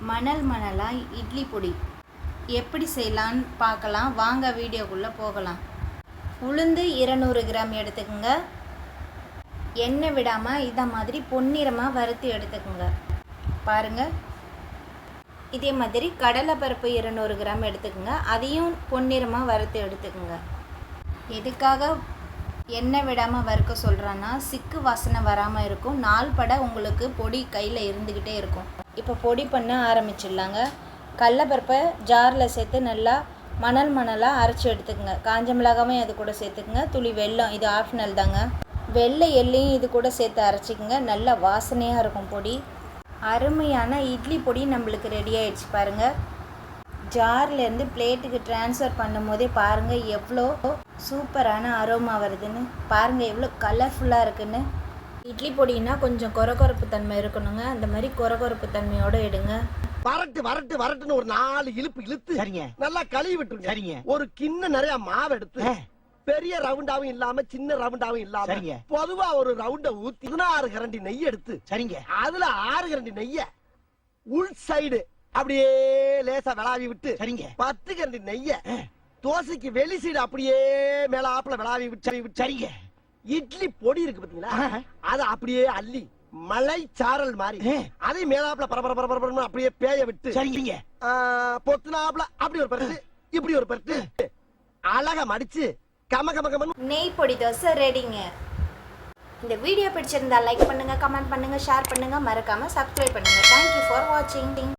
மணல் மணலாக இட்லி பொடி எப்படி செய்யலான்னு பார்க்கலாம். வாங்க வீடியோக்குள்ளே போகலாம். உளுந்து 200 கிராம் எடுத்துக்கோங்க. எண்ணெய் விடாமல் இதை மாதிரி பொன்னிறமாக வறுத்து எடுத்துக்கோங்க. பாருங்கள், இதே மாதிரி கடலைப்பருப்பு 200 கிராம் எடுத்துக்கோங்க. அதையும் பொன்னிறமாக வறுத்து எடுத்துக்கோங்க. எதுக்காக எண்ணெய் விடாமல் வறுக்க சொல்கிறேன்னா, சிக்கு வாசனை வராமல் இருக்கும். நாள் பட உங்களுக்கு பொடி கையில் இருந்துக்கிட்டே இருக்கும். இப்போ பொடி பண்ண ஆரம்பிச்சிடலாங்க. கடலைப்பருப்பை ஜாரில் சேர்த்து நல்லா மணலாக அரைச்சி எடுத்துக்கோங்க. காஞ்ச மிளகாவும் அது கூட சேர்த்துக்குங்க. துளி வெல்லம், இது ஆப்ஷனல் தாங்க. வெள்ளை எள்ளையும் இது கூட சேர்த்து அரைச்சிக்கோங்க. நல்லா வாசனையாக இருக்கும் பொடி. அருமையான இட்லி பொடி நம்மளுக்கு ரெடி ஆகிடுச்சு பாருங்கள். ஜார்லேருந்து பிளேட்டுக்கு ட்ரான்ஸ்ஃபர் பண்ணும் போதே பாருங்கள் எவ்வளோ சூப்பரான அரோமா வருதுன்னு. பாருங்கள் எவ்வளோ கலர்ஃபுல்லாக இருக்குன்னு. இட்லி பொடினா கொஞ்சம் கொரகொரப்பு தன்மை இருக்கணுங்க. அந்த மாதிரி கொரகொரப்பு தன்மையோடு எடுங்க. வரட்டுன்னு ஒரு 4 இழுப்பு இழுத்து சரிங்க, நல்லா கழுவி விட்டுருங்க. சரிங்க, ஒரு கிண்ணம் நிறைய மாவு எடுத்து பெரிய ரவுண்டாவும் இல்லாம சின்ன ரவுண்டாவும் இல்லாம சரிங்க, பொதுவா ஒரு ரவுண்ட ஊத்தி 16 கரண்டி நெய் எடுத்து சரிங்க, அதுல 6 கரண்டி நெய்ய உள் சைடு அப்படியே லேசா விளாவி விட்டு சரிங்க, 10 கரண்டி நெய்ய தோசைக்கு வெளி சைடு அப்படியே மேல ஆப்புல விளாவி விட்டு சரிங்க, இட்லி பொடி இருக்கு பாத்தீங்களா, அத அப்படியே அள்ளி மலை சாரல் மாதிரி அதை மேலாப்புல பரபர அப்படியே பேய விட்டு சரிங்க, பொத்துனாப்புல அப்படி ஒரு பருத்து இப்படி ஒரு பருத்து அழகா மடிச்சு நெய் பொடி தோசை ரெடிங்க. இந்த வீடியோ பிடிச்சிருந்தா லைக் பண்ணுங்க, கமெண்ட் பண்ணுங்க, ஷேர் பண்ணுங்க, மறக்காம சப்ஸ்கிரைப் பண்ணுங்க. தேங்க்யூ ஃபார் வாட்சிங்.